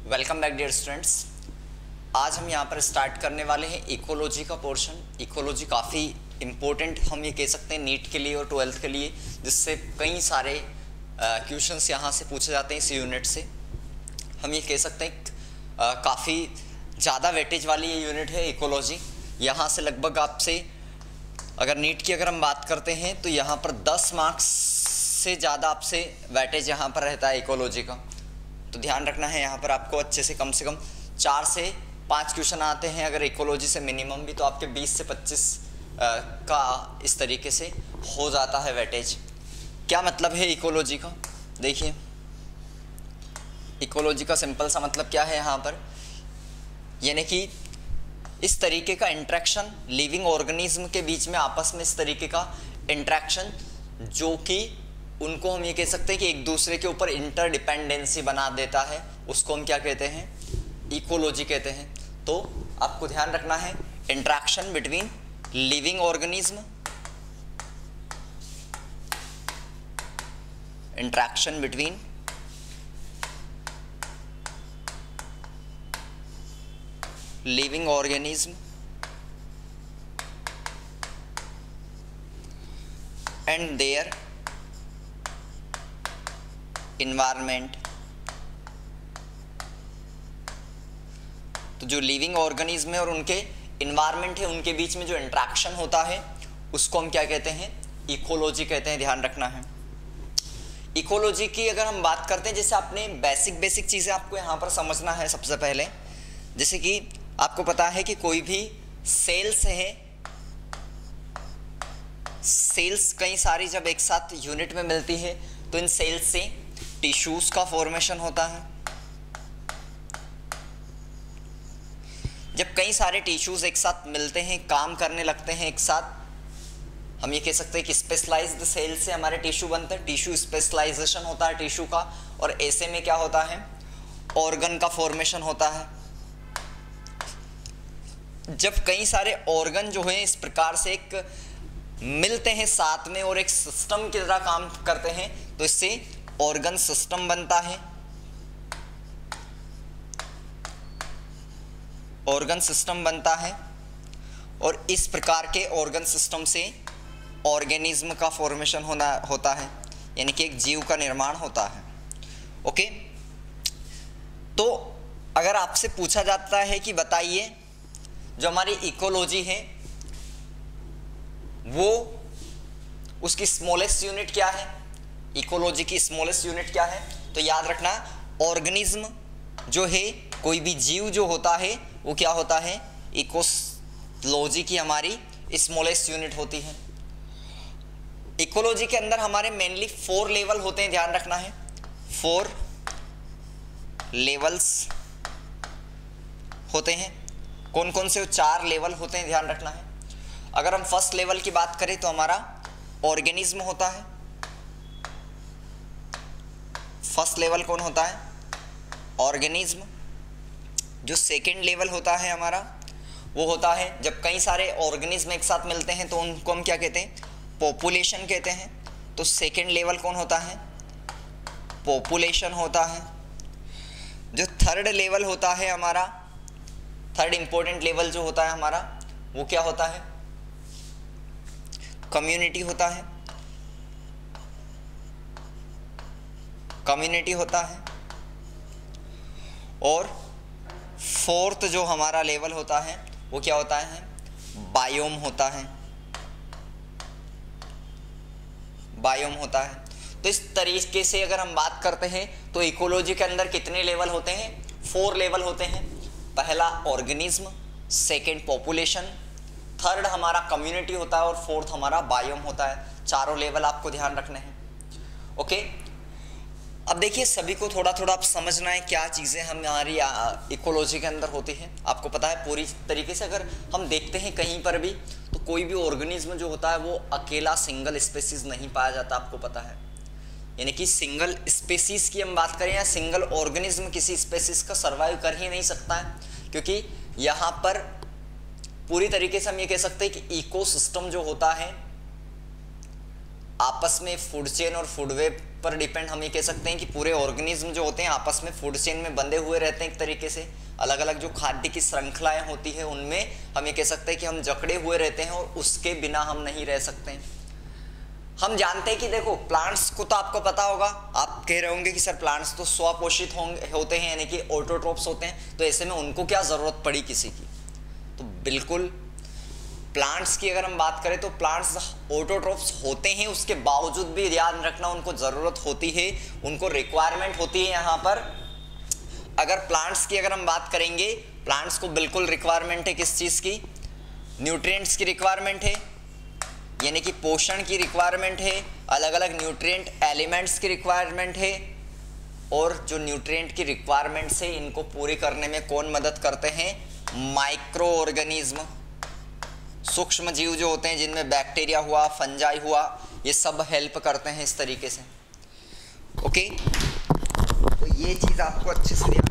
Welcome back dear students. आज हम यहाँ पर स्टार्ट करने वाले हैं इकोलॉजी का पोर्शन। इकोलॉजी काफ़ी इम्पोर्टेंट हम ये कह सकते हैं नीट के लिए और ट्वेल्थ के लिए, जिससे कई सारे क्वेश्चंस यहाँ से पूछे जाते हैं इस यूनिट से। हम ये कह सकते हैं काफ़ी ज़्यादा वेटेज वाली ये यूनिट है इकोलॉजी। यहाँ से लगभग आपसे अगर नीट की अगर हम बात करते हैं तो यहाँ पर 10 मार्क्स से ज़्यादा आपसे वेटेज यहाँ पर रहता है इकोलॉजी का। तो ध्यान रखना है यहाँ पर आपको अच्छे से कम 4 से 5 क्वेश्चन आते हैं अगर इकोलॉजी से मिनिमम भी, तो आपके 20 से 25 का इस तरीके से हो जाता है वेटेज। क्या मतलब है इकोलॉजी का? देखिए, इकोलॉजी का सिंपल सा मतलब क्या है यहाँ पर, यानी कि इस तरीके का इंटरेक्शन लिविंग ऑर्गेनिज्म के बीच में आपस में, इस तरीके का इंटरेक्शन जो कि उनको हम ये कह सकते हैं कि एक दूसरे के ऊपर इंटरडिपेंडेंसी बना देता है, उसको हम क्या कहते हैं? इकोलॉजी कहते हैं। तो आपको ध्यान रखना है interaction between living organism, interaction between living organism and their environment. तो जो लिविंग ऑर्गेनिज्म है और उनके इन्वायरमेंट है, उनके बीच में जो इंटरेक्शन होता है उसको हम क्या कहते हैं? इकोलॉजी कहते हैं। ध्यान रखना है। इकोलॉजी की अगर हम बात करते हैं, जैसे आपने बेसिक चीज़ें आपको यहाँ पर समझना है सबसे पहले। जैसे कि आपको पता है कि कोई भी सेल्स है, सेल्स कई सारी जब एक साथ यूनिट में मिलती है तो इन सेल्स से टिश्यूज का फॉर्मेशन होता है। जब कई सारे टिश्यूज एक साथ मिलते हैं, काम करने लगते हैं एक साथ, हम ये कह सकते हैं कि स्पेशलाइज्ड सेल से हमारे टिश्यू बनते हैं। टिश्यू स्पेशलाइजेशन होता है टिश्यू का, और ऐसे में क्या होता है? ऑर्गन का फॉर्मेशन होता है। जब कई सारे ऑर्गन जो हैं इस प्रकार से एक मिलते हैं साथ में और एक सिस्टम की तरह काम करते हैं, तो इससे ऑर्गन सिस्टम बनता है। ऑर्गन सिस्टम बनता है और इस प्रकार के ऑर्गन सिस्टम से ऑर्गेनिज्म का फॉर्मेशन होता है, यानी कि एक जीव का निर्माण होता है। ओके, तो अगर आपसे पूछा जाता है कि बताइए जो हमारी इकोलॉजी है वो उसकी स्मॉलेस्ट यूनिट क्या है? इकोलॉजी की स्मॉलेस्ट यूनिट क्या है? तो याद रखना, ऑर्गेनिज्म जो है, कोई भी जीव जो होता है वो क्या होता है? इकोलॉजी की हमारी स्मॉलेस्ट यूनिट होती है। इकोलॉजी के अंदर हमारे मेनली 4 लेवल होते हैं। ध्यान रखना है, 4 लेवल्स होते हैं। कौन कौन से? 4 लेवल होते हैं। ध्यान रखना है। अगर हम फर्स्ट लेवल की बात करें तो हमारा ऑर्गेनिज्म होता है। फर्स्ट लेवल कौन होता है? ऑर्गेनिज्म। जो सेकंड लेवल होता है हमारा, वो होता है जब कई सारे ऑर्गेनिज्म एक साथ मिलते हैं तो उनको हम क्या कहते हैं? पॉपुलेशन कहते हैं। तो सेकंड लेवल कौन होता है? पॉपुलेशन होता है। जो थर्ड लेवल होता है हमारा, थर्ड इंपॉर्टेंट लेवल जो होता है हमारा, वो क्या होता है? कम्युनिटी होता है। कम्युनिटी होता है। और फोर्थ जो हमारा लेवल होता है वो क्या होता है? बायोम होता है। बायोम होता है। तो इस तरीके से अगर हम बात करते हैं तो इकोलॉजी के अंदर कितने लेवल होते हैं? 4 लेवल होते हैं। पहला ऑर्गेनिज्म, सेकंड पॉपुलेशन, थर्ड हमारा कम्युनिटी होता है और फोर्थ हमारा बायोम होता है। चारों लेवल आपको ध्यान रखने हैं। ओके, अब देखिए सभी को थोड़ा थोड़ा आप समझना है क्या चीज़ें हमारी इकोलॉजी के अंदर होती हैं। आपको पता है पूरी तरीके से अगर हम देखते हैं कहीं पर भी, तो कोई भी ऑर्गेनिज्म जो होता है वो अकेला सिंगल स्पेसीज नहीं पाया जाता। आपको पता है, यानी कि सिंगल स्पेसीज की हम बात करें या सिंगल ऑर्गेनिज्म किसी स्पेसीज का सर्वाइव कर ही नहीं सकता है, क्योंकि यहाँ पर पूरी तरीके से हम ये कह सकते हैं कि इकोसिस्टम जो होता है आपस में फूड चेन और फूड वेब पर डिपेंड हम ये कह सकते हैं कि पूरे ऑर्गेनिज्म जो होते हैं आपस में फूड चेन में बंधे हुए रहते हैं एक तरीके से। अलग अलग जो खाद्य की श्रृंखलाएं होती है उनमें हम ये कह सकते हैं कि हम जकड़े हुए रहते हैं और उसके बिना हम नहीं रह सकते हैं। हम जानते हैं कि देखो प्लांट्स को तो आपको पता होगा, आप कह रहे होंगे कि सर प्लांट्स तो स्वपोषित होते हैं यानी कि ऑटोट्रोप्स होते हैं, तो ऐसे में उनको क्या जरूरत पड़ी किसी की? तो बिल्कुल प्लांट्स की अगर हम बात करें तो प्लांट्स ऑटोट्रोप्स होते हैं, उसके बावजूद भी ध्यान रखना उनको जरूरत होती है, उनको रिक्वायरमेंट होती है। यहाँ पर अगर प्लांट्स की अगर हम बात करेंगे, प्लांट्स को बिल्कुल रिक्वायरमेंट है किस चीज की? न्यूट्रिएंट्स की रिक्वायरमेंट है, यानी कि पोषण की रिक्वायरमेंट है, अलग अलग न्यूट्रिएंट एलिमेंट्स की रिक्वायरमेंट है। और जो न्यूट्रिएंट की रिक्वायरमेंट्स है इनको पूरी करने में कौन मदद करते हैं? माइक्रो ऑर्गेनिज्म, सूक्ष्म जीव जो होते हैं जिनमें बैक्टीरिया हुआ, फंजाई हुआ, ये सब हेल्प करते हैं इस तरीके से। ओके, तो ये चीज आपको अच्छे से